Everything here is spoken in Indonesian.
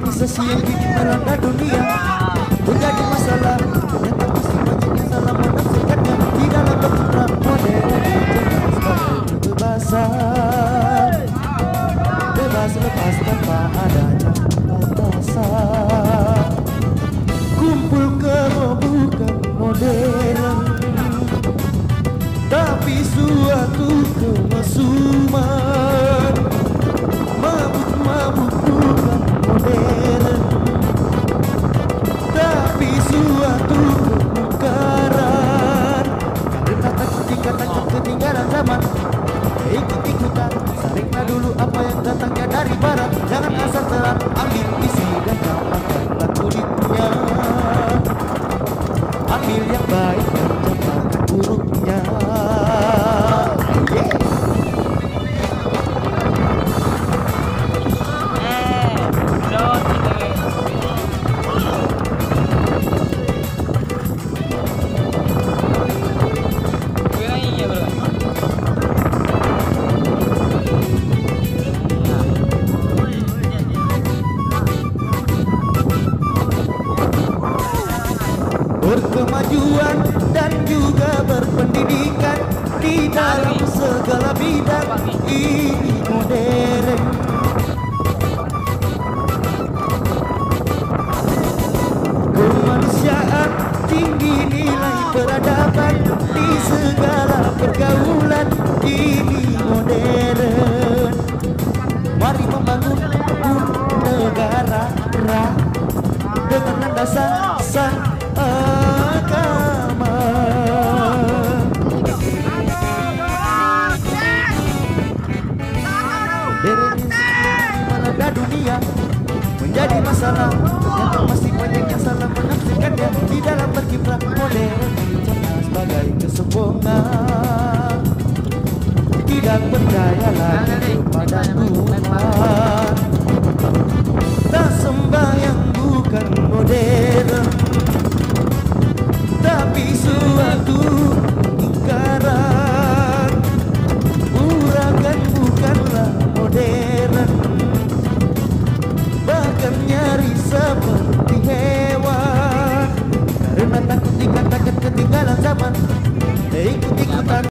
Modernisasi yang kini melanda dunia menjadi masalah. Ternyata masih banyak yang salah menafsirkannya di dalam berkiprah modern dikenal sebagai kebebasan. Bebas lepas tanpa adanya batasan. Kumpul kebo bukan modern, tapi suatu kemesuman. Mabuk-mabuk bukan modern, tapi suatu kemukaran. Karena takut dikatakan ketinggalan zaman, ikut-ikutan, saringlah dulu apa yang datangnya dari barat. Jangan asal telan, ambil isi dan tambahkanlah kulitnya. Ambil yang baik dan jauhkan buruknya. Berkemajuan dan juga berpendidikan di dalam segala bidang ini modern. Kemanusiaan tinggi nilai peradaban di segala pergaulan ini modern. Mari membangun negara dengan landasan agama. Modernisasi melanda dunia menjadi masalah. Ternyata masih banyak yang salah menafsirkannya di dalam berkiprah modern dicerna sebagai kesombongan. Tidak percaya lagi pada Tuhan, tak sembahyang bukan modern, tapi suatu ingkaran.